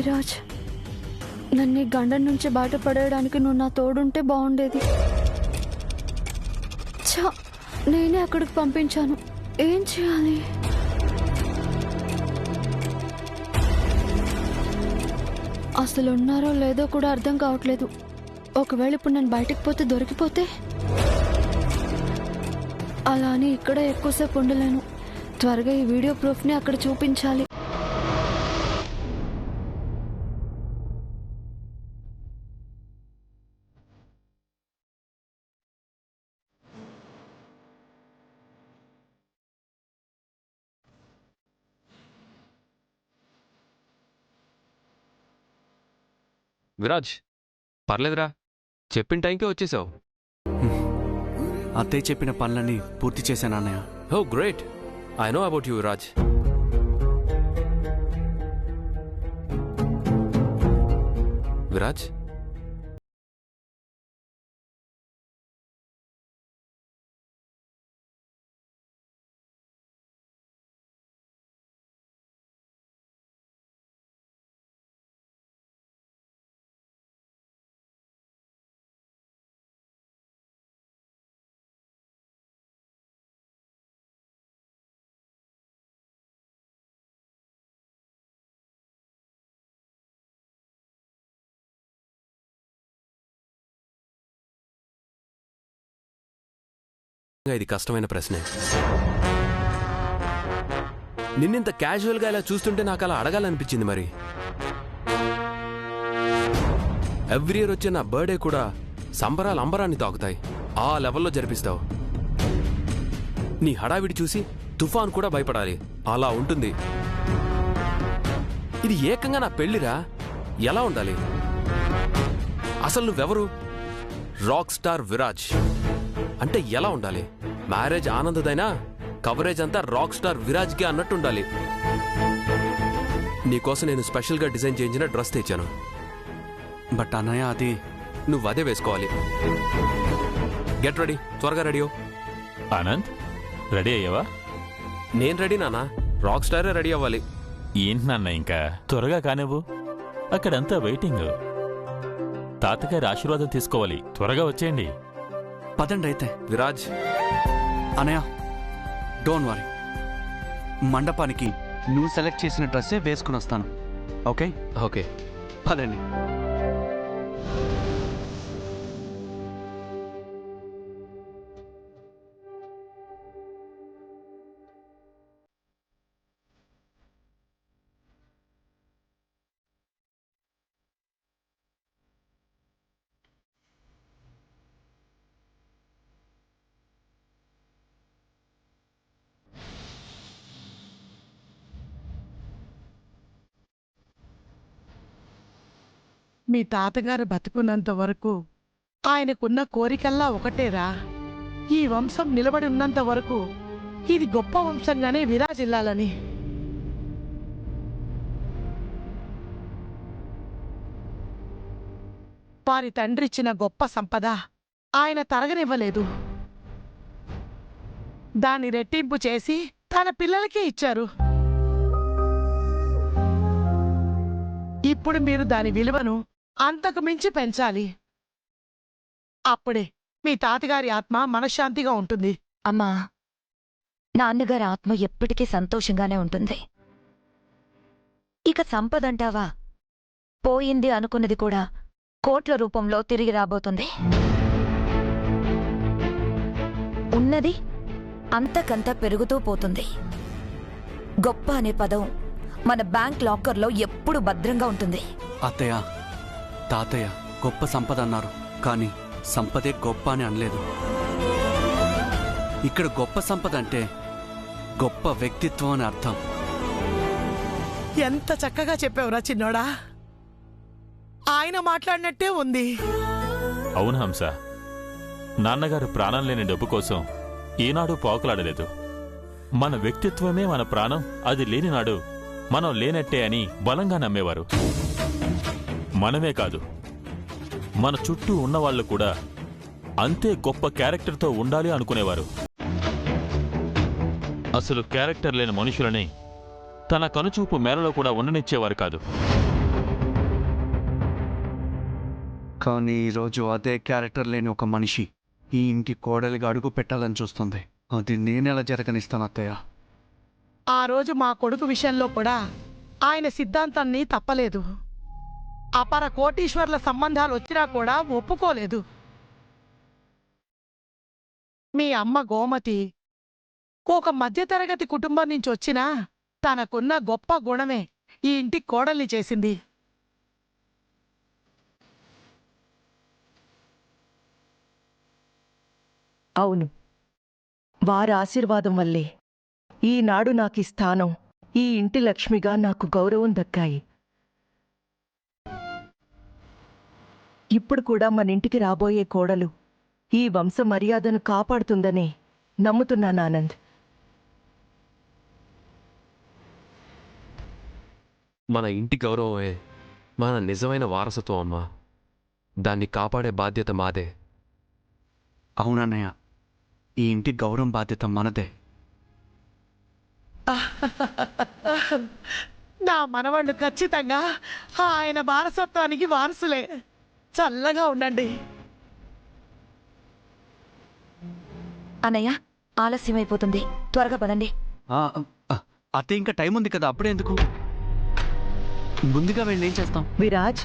విరాజ్, నన్ను ఈ గండం నుంచి బయటపడేయడానికి నువ్వు నా తోడుంటే బాగుండేది. నేనే అక్కడికి పంపించాను. ఏం చేయాలి? అసలు ఉన్నారో లేదో కూడా అర్థం కావట్లేదు. ఒకవేళ ఇప్పుడు నేను బయటకు పోతే దొరికిపోతే, అలా అని ఇక్కడ ఎక్కువసేపు ఉండలేను. త్వరగా ఈ వీడియో ప్రూఫ్ని అక్కడ చూపించాలి. విరాజ్, పర్లేదురా, చెప్పిన టైంకే వచ్చేసావు. అత్తయ్య చెప్పిన పనులన్నీ పూర్తి చేశాను అన్నయ్య. Oh great, I know about you Viraj. Viraj, ఇది కష్టమైన ప్రశ్నే. నిన్నింత క్యాజువల్గా ఇలా చూస్తుంటే నాకు అలా అడగాలనిపించింది. మరి ఎవ్రీ ఇయర్ వచ్చే నా బర్త్డే కూడా సంబరాలు అంబరాన్ని తాకుతాయి. ఆ లెవెల్లో జరిపిస్తావు. నీ హడావిడి చూసి తుఫాన్ కూడా భయపడాలి, అలా ఉంటుంది. ఇది ఏకంగా నా పెళ్లిరా, ఎలా ఉండాలి? అసలు నువ్వెవరు? రాక్ స్టార్ విరాజ్ అంటే ఎలా ఉండాలి? మ్యారేజ్ ఆనందదైనా కవరేజ్ అంతా రాక్ స్టార్ విరాజ్కి అన్నట్టు ఉండాలి. నీకోసం నేను స్పెషల్గా డిజైన్ చేయించిన డ్రెస్ తెచ్చాను. బట్ అన్నయ్య, అది నువ్వు అదే వేసుకోవాలి. గెట్ రెడీ, త్వరగా రెడీ. ఆనంద్, రెడీ అయ్యావా? నేను రెడీ నాన్న, రాక్ స్టారే రెడీ అవ్వాలి. ఏంటి నాన్న, ఇంకా త్వరగా కానివ్వు. అక్కడంతా వెయిటింగ్. తాతగారి ఆశీర్వాదం తీసుకోవాలి. త్వరగా వచ్చేయండి. పదండి అయితే. విరాజ్, అన్నయ్య డోంట్ వరీ, మండపానికి నువ్వు సెలెక్ట్ చేసిన డ్రెస్సే వేసుకుని వస్తాను. ఓకే ఓకే, పదండి. మీ తాతగారు బతుకున్నంత వరకు ఆయనకున్న కోరికల్లా ఒకటేరా, ఈ వంశం నిలబడి ఉన్నంత వరకు ఇది గొప్ప వంశంగానే విరాజిల్లాలని. వారి తండ్రిచ్చిన గొప్ప సంపద ఆయన తరగనివ్వలేదు. దాన్ని రెట్టింపు చేసి తన పిల్లలకే ఇచ్చారు. ఇప్పుడు మీరు దాని విలువను అంతకు మించి పెంచాలి. అప్పుడే మీ తాతగారి ఆత్మ మనశ్శాంతిగా ఉంటుంది. అమ్మా, నాన్నగారి ఆత్మ ఎప్పటికీ సంతోషంగానే ఉంటుంది. ఇక సంపదంటావా, పోయింది అనుకున్నది కూడా కోట్ల రూపంలో తిరిగి రాబోతుంది. ఉన్నది అంతకంతా పెరుగుతూ పోతుంది. గొప్ప అనే పదం మన బ్యాంక్ లాకర్లో ఎప్పుడు భద్రంగా ఉంటుంది. అత్తయ్య, తాతయ్య గొప్ప సంపద అన్నారు, కానీ సంపదే గొప్ప అని అనలేదు. ఇక్కడ గొప్ప సంపద అంటే గొప్ప వ్యక్తిత్వం అని అర్థం. ఎంత చక్కగా చెప్పావురా చిన్నోడా, ఆయన మాట్లాడినట్టే ఉంది. అవును హంస, నాన్నగారు ప్రాణం లేని డబ్బు కోసం ఈనాడు పాకులాడలేదు. మన వ్యక్తిత్వమే మన ప్రాణం, అది లేనినాడు మనం లేనట్టే అని బలంగా నమ్మేవారు. మనమే కాదు, మన చుట్టూ ఉన్నవాళ్లు కూడా అంతే గొప్ప క్యారెక్టర్తో ఉండాలి అనుకునేవారు. అసలు క్యారెక్టర్ లేని మనుషులని తన కనుచూపు మేరలో కూడా ఉండనిచ్చేవారు కాదు. కానీ ఈరోజు అదే క్యారెక్టర్ లేని ఒక మనిషి ఈ ఇంటి కోడలిగా అడుగు పెట్టాలని చూస్తుంది. అది నేనెలా జరగనిస్తాను అత్తయ్య? ఆ రోజు మా కొడుకు విషయంలో కూడా ఆయన సిద్ధాంతాన్ని తప్పలేదు. అపర కోటీశ్వర్ల సంబంధాలు వచ్చినా కూడా ఒప్పుకోలేదు. మీ అమ్మ గోమతి ఒక మధ్యతరగతి కుటుంబం నుంచి వచ్చినా తనకున్న గొప్ప గుణమే ఈ ఇంటి కోడల్ని చేసింది. అవును, వారి ఆశీర్వాదం వల్లే ఈనాడు నాకు ఈ స్థానం, ఈ ఇంటి లక్ష్మిగా నాకు గౌరవం దక్కాయి. ఇప్పుడు కూడా మన ఇంటికి రాబోయే కోడలు ఈ వంశ మర్యాదను కాపాడుతుందని నమ్ముతున్నాను ఆనంద్. మన ఇంటి గౌరవమే మన నిజమైన వారసత్వం అమ్మా. దాన్ని కాపాడే బాధ్యత మాదే. అవునన్నయ్య, ఈ ఇంటి గౌరవం బాధ్యత మనదే. నా మనవాళ్ళు ఖచ్చితంగా ఆయన వారసత్వానికి వారసులే. చల్లగా ఉండండి. అన్నయ్య, ఆలస్యమైపోతుంది, త్వరగా పదండి. అత్తయ్య, ఇంకా టైం ఉంది కదా, అప్పుడే ఎందుకు? ముందుగా వెళ్ళి ఏం చేస్తాం? విరాజ్,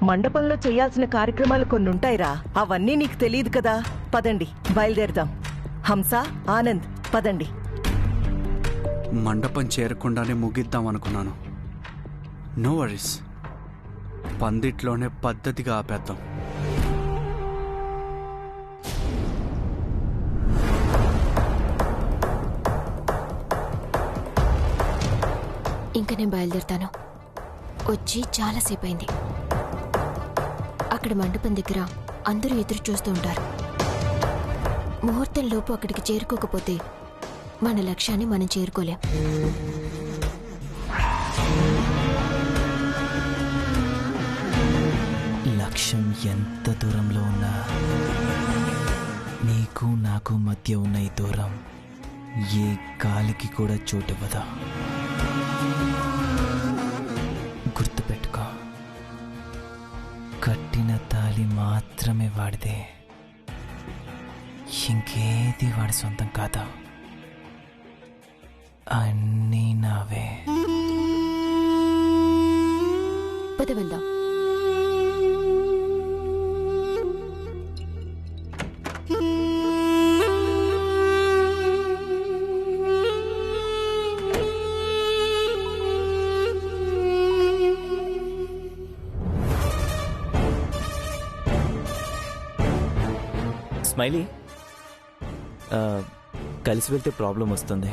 మండపంలో చేయాల్సిన కార్యక్రమాలు కొన్ని ఉంటాయిరా, అవన్నీ నీకు తెలియదు కదా. పదండి, బయలుదేరదాం. హంస, ఆనంద్, పదండి. మండపం చేరకుండానే ముగిద్దాం అనుకున్నాను. నో వరీస్, పందిట్లోనే పద్ధతిగా ఆపేద్దాం. ఇంక నేను బయలుదేరుతాను. వచ్చి చాలాసేపు అయింది. అక్కడ మండపం దగ్గర అందరూ ఎదురు చూస్తూ ఉంటారు. ముహూర్తం లోపు అక్కడికి చేరుకోకపోతే మన లక్ష్యాన్ని మనం చేరుకోలేం. లక్ష్యం ఎంత దూరంలో ఉన్నా నీకు నాకు మధ్య ఉన్న ఈ దూరం ఏ గాలికి కూడా చోటివ్వదా. గుర్తుపెట్టుకో, కట్టిన తాళి మాత్రమే వాడితే, ఇంకేది వాడి సొంతం కాదా. అన్నీ నావే. పద వెళ్దాం. స్మైలీ, కలిసి వెళ్తే ప్రాబ్లం వస్తుంది.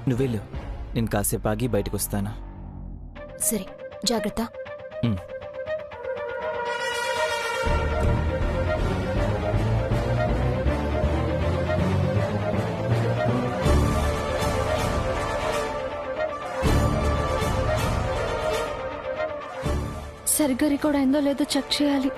నువ్వెళ్ళు, నేను కాసేపు ఆగి బయటకు వస్తాను. సరే, జాగ్రత్త. సరిగ్గా రికార్డ్ అయిందో లేదో చెక్ చేయాలి.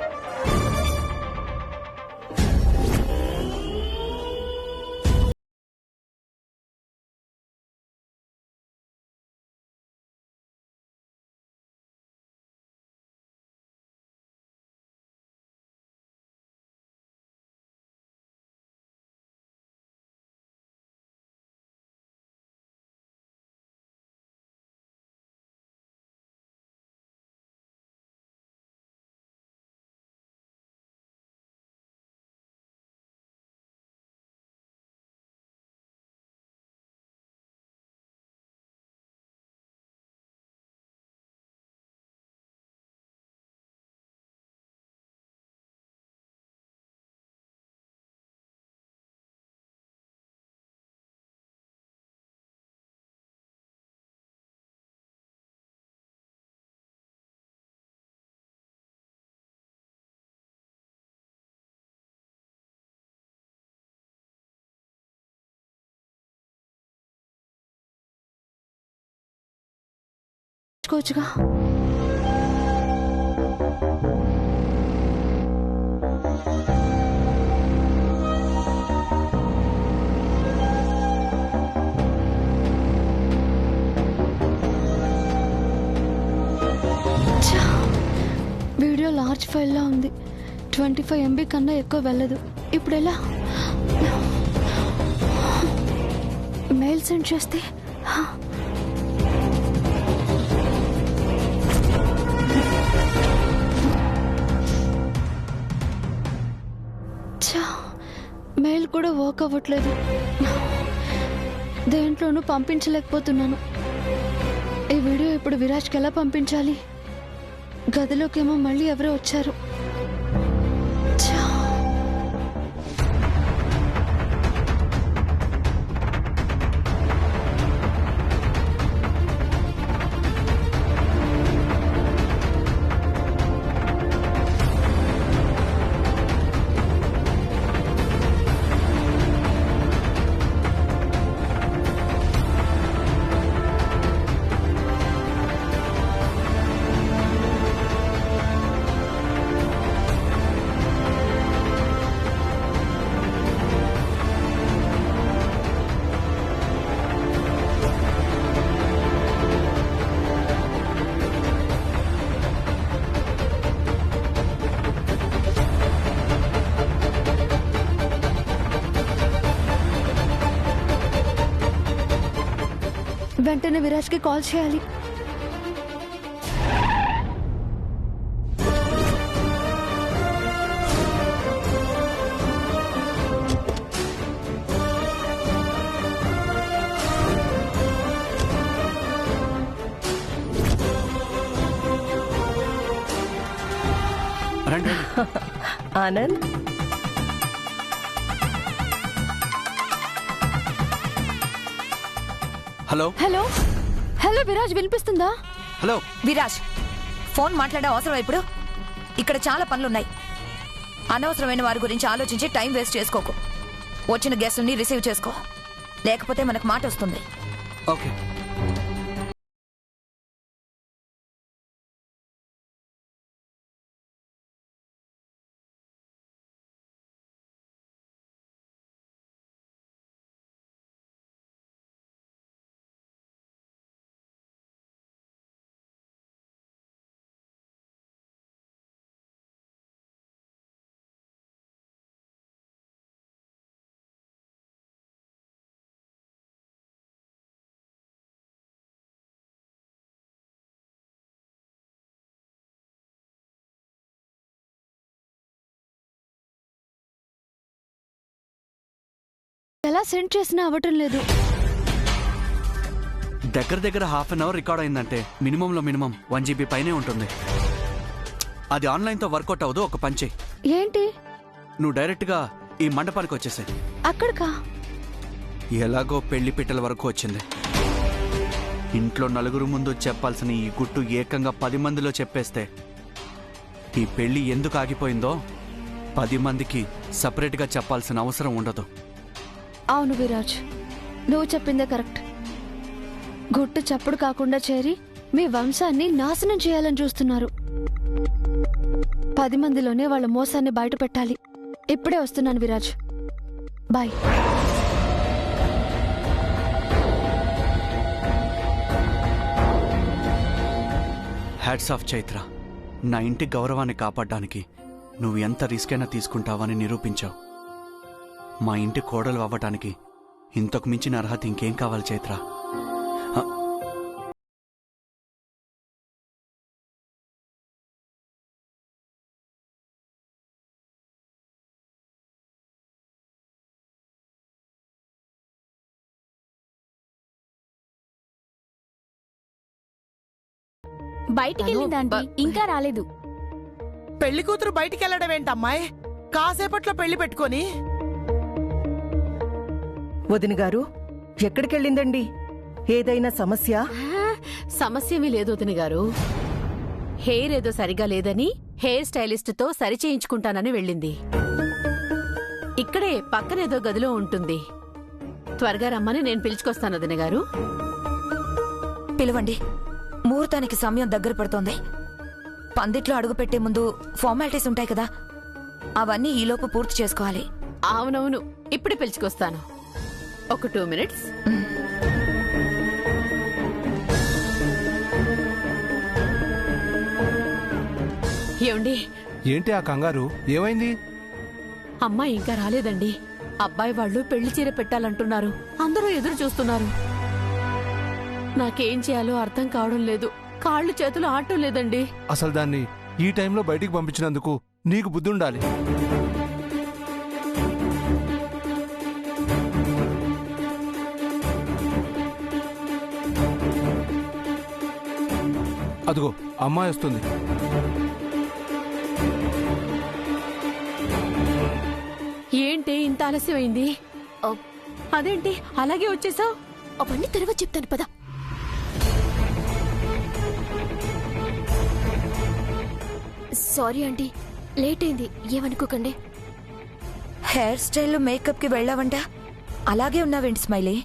కోచ్గా వీడియో లార్జ్ ఫైల్లా ఉంది. 25 MB కన్నా ఎక్కువ వెళ్ళదు. ఇప్పుడు ఎలా? మెయిల్ సెండ్ చేస్తే మెయిల్ కూడా వర్క్ అవ్వట్లేదు. దేంట్లోనూ పంపించలేకపోతున్నాను. ఈ వీడియో ఇప్పుడు విరాజ్కి ఎలా పంపించాలి? గదిలోకేమో మళ్ళీ ఎవరో వచ్చారు. వెంటనే విరాజ్కి కాల్ చేయాలి. Anand, hello hello hello Viraj, వినిపిస్తుందా? హలో విరాజ్, ఫోన్ మాట్లాడే అవసరం ఇప్పుడు? ఇక్కడ చాలా పనులున్నాయి. అనవసరమైన వారి గురించి ఆలోచించి టైం వేస్ట్ చేసుకోకు. వచ్చిన గెస్ట్ని రిసీవ్ చేసుకో, లేకపోతే మనకు మాట వస్తుంది. ఓకే. ఎలా సెండ్ చేసినా అవ్వటం లేదు. దగ్గర దగ్గర హాఫ్ అన్ అవర్ రికార్డ్ అయిందంటే మినిమంలో మినిమం 1 GB పైనే ఉంటుంది. అది ఆన్లైన్తో వర్కౌట్ అవ్వదు. ఒక పని చెయ్యి. ఏంటి? నువ్వు డైరెక్ట్గా ఈ మండపానికి వచ్చేసాయి. అక్కడికా? ఎలాగో పెళ్లి పిట్టల వరకు వచ్చింది. ఇంట్లో నలుగురు ముందు చెప్పాల్సిన ఈ గుట్టు ఏకంగా 10 మందిలో చెప్పేస్తే ఈ పెళ్లి ఎందుకు ఆగిపోయిందో 10 మందికి సపరేట్గా చెప్పాల్సిన అవసరం ఉండదు. అవును విరాజ్, నువ్వు చెప్పిందే కరెక్ట్. గుట్టు చప్పుడు కాకుండా చేరి మీ వంశాన్ని నాశనం చేయాలని చూస్తున్నారు. 10 మందిలోనే వాళ్ళ మోసాన్ని బయట పెట్టాలి. ఇప్పుడే వస్తున్నాను Viraj, bye. Hats off Chaitra. నా ఇంటి గౌరవాన్ని కాపాడడానికి నువ్వు ఎంత రిస్క్ అయినా తీసుకుంటావని నిరూపించావు. మా ఇంటి కోడలు అవ్వటానికి ఇంతకు మించిన అర్హత ఇంకేం కావాలి చైత్ర? బయటికి వెళ్ళిందంటే ఇంకా రాలేదు. పెళ్లి కూతురు బయటికి వెళ్ళడం ఏంటమ్మాయి? కాసేపట్లో పెళ్లి పెట్టుకొని. వదిన గారు, ఎక్కడికెళ్ళిందండి? ఏదైనా సమస్య? సమస్యేమీ లేదు వదిన గారు. హెయిర్ ఏదో సరిగా లేదని హెయిర్ స్టైలిస్ట్ తో సరి చేయించుకుంటానని వెళ్ళింది. ఇక్కడే పక్కనేదో గదిలో ఉంటుంది. త్వరగా రమ్మని నేను పిలుచుకొస్తాను వదిన గారు. పిలవండి, ముహూర్తానికి సమయం దగ్గర పడుతోంది. పందిట్లో అడుగుపెట్టే ముందు ఫార్మాలిటీస్ ఉంటాయి కదా, అవన్నీ ఈలోపు పూర్తి చేసుకోవాలి. అవునవును, ఇప్పుడే పిలుచుకొస్తాను. ఒక 2 minutes. ఏమండి, ఏంటి ఆ కంగారు? ఏమైంది? అమ్మాయి ఇంకా రాలేదండి. అబ్బాయి వాళ్ళు పెళ్లి చీర పెట్టాలంటున్నారు. అందరూ ఎదురు చూస్తున్నారు. నాకేం చేయాలో అర్థం కావడం లేదు. కాళ్ళు చేతులు ఆడటం లేదండి. అసలు దాన్ని ఈ టైంలో బయటికి పంపించినందుకు నీకు బుద్ధి ఉండాలి. అదిగో అమ్మాయి వస్తుంది. ఏంటి ఇంత ఆలస్యమైంది? అదేంటి అలాగే వచ్చేసావు? అవన్నీ తర్వాత చెప్తాను పద. సారీ ఆంటీ, లేట్ అయింది, ఏమనుకోకండి. హెయిర్ స్టైల్ మేకప్ కి వెళ్ళావంట, అలాగే ఉన్నావేంటి స్మైలీ?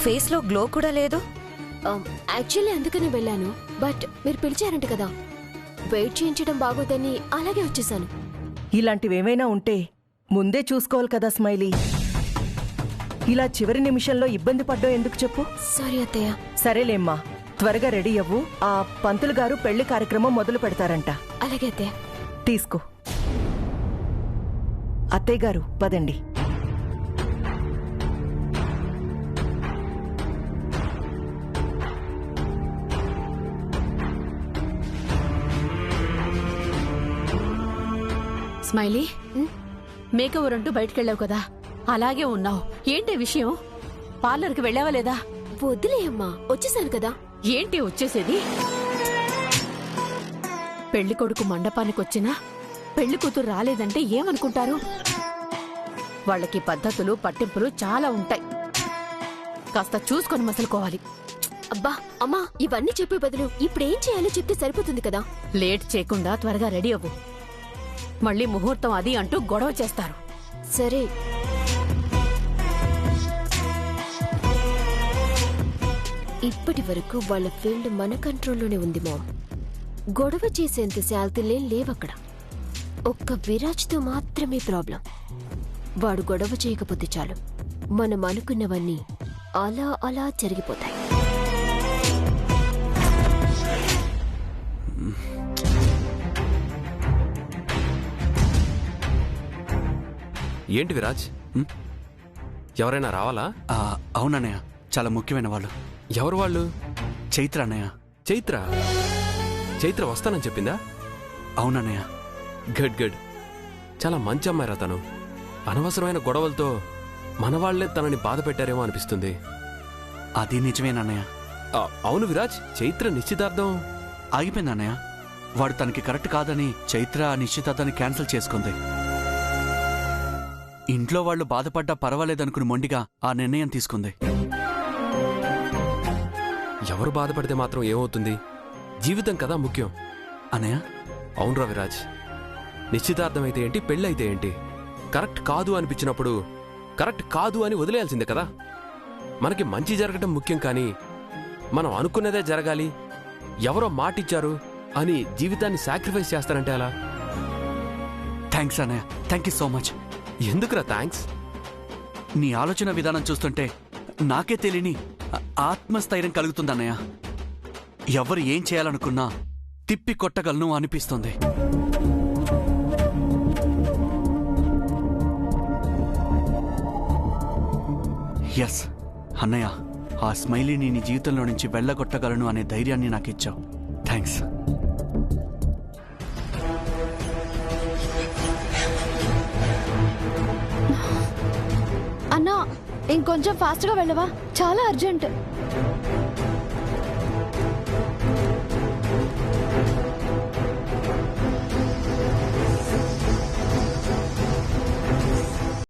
ఫేస్ లో గ్లో కూడా లేదు. యాక్చువల్లీ అందుకనే వెళ్ళాను, బట్ మీరు పిలిచారంట కదా, వెయిట్ చేయించడం బాగోదని అలాగే వచ్చేసాను. ఇలాంటివేమైనా ఉంటే ముందే చూసుకోవాలి కదా స్మైలీ. ఇలా చివరి నిమిషంలో ఇబ్బంది పడ్డం ఎందుకు చెప్పు? సారీ అత్తయ్య. సరేలేమ్మా, త్వరగా రెడీ అవ్వు. ఆ పంతులు గారు పెళ్లి కార్యక్రమం మొదలు పెడతారంట. అలాగే అత్తయ్య. తీసుకో. అత్తయ్య గారు పదండి. స్మైలీ, మేకవర్ అంటూ బయటకెళ్ళావు కదా, అలాగే ఉన్నావు. ఏంటి విషయం? పార్లర్కి వెళ్ళావా లేదా? వద్దులే అమ్మా, వచ్చేసాను కదా. ఏంటి వచ్చేసేది? పెళ్లి కొడుకు మండపానికి వచ్చినా పెళ్లి కూతురు రాలేదంటే ఏమనుకుంటారు? వాళ్ళకి పద్ధతులు పట్టింపులు చాలా ఉంటాయి. కాస్త చూసుకొని మసలుకోవాలి. అబ్బా అమ్మా, ఇవన్నీ చెప్పే బదులు ఇప్పుడేం చేయాలో చెప్తే సరిపోతుంది కదా. లేట్ చేయకుండా త్వరగా రెడీ అవ్వు. మళ్ళీ ముహూర్తం అది అంటూ గొడవ చేస్తారు. సరే. ఇప్పటి వరకు వాళ్ళ ఫీల్డ్ మన కంట్రోల్లోనే ఉంది మామ్. గొడవ చేసేంత శాల్తీలేం లేవక్కడ. ఒక్క విరాజ్తో మాత్రమే ప్రాబ్లం. వాడు గొడవ చేయకపోతే చాలు, మనం అనుకున్నవన్నీ అలా అలా జరిగిపోతాయి. ఏంటి విరాజ్, ఎవరైనా రావాలా? అవునన్నయ్య, చాలా ముఖ్యమైన వాళ్ళు. ఎవరు వాళ్ళు? చైత్ర అన్నయ్య. చైత్ర? చైత్ర వస్తానని చెప్పిందా? అవునన్నయ్య. Good good. చాలా మంచి అమ్మాయిరా తను. అనవసరమైన గొడవలతో మన వాళ్లే తనని బాధ పెట్టారేమో అనిపిస్తుంది. అది నిజమేనన్నయ్య. అవును విరాజ్, చైత్ర నిశ్చితార్థం ఆగిపోయింది అన్నయ్య. వాడు తనకి కరెక్ట్ కాదని చైత్ర నిశ్చితార్థాన్ని క్యాన్సిల్ చేసుకుంది. ఇంట్లో వాళ్ళు బాధపడ్డా పర్వాలేదనుకుని మొండిగా ఆ నిర్ణయం తీసుకుంది. ఎవరు బాధపడితే మాత్రం ఏమవుతుంది? జీవితం కదా ముఖ్యం. అన్నయ్య. అవునరా విరాజ్, నిశ్చితార్థం అయితే ఏంటి, పెళ్ళైతే ఏంటి, కరెక్ట్ కాదు అనిపించినప్పుడు కరెక్ట్ కాదు అని వదిలేయాల్సిందే కదా. మనకి మంచి జరగటం ముఖ్యం, కానీ మనం అనుకున్నదే జరగాలి, ఎవరో మాటిచ్చారు అని జీవితాన్ని సాక్రిఫైస్ చేస్తారంటే అలా? థ్యాంక్స్ అన్నయ్య, థ్యాంక్ యూ సో మచ్. ఎందుకురా థ్యాంక్స్? నీ ఆలోచన విధానం చూస్తుంటే నాకే తెలియని ఆత్మస్థైర్యం కలుగుతుందన్నయ్య. ఎవరు ఏం చేయాలనుకున్నా తిప్పి కొట్టగలను అనిపిస్తుంది. ఎస్ అన్నయ్య, ఆ స్మైలీని నీ జీవితంలో నుంచి వెళ్ళగొట్టగలను అనే ధైర్యాన్ని నాకిచ్చావు. థ్యాంక్స్. అన్నా, ఇంకొంచెం ఫాస్ట్గా వెళ్ళవా? చాలా అర్జెంట్.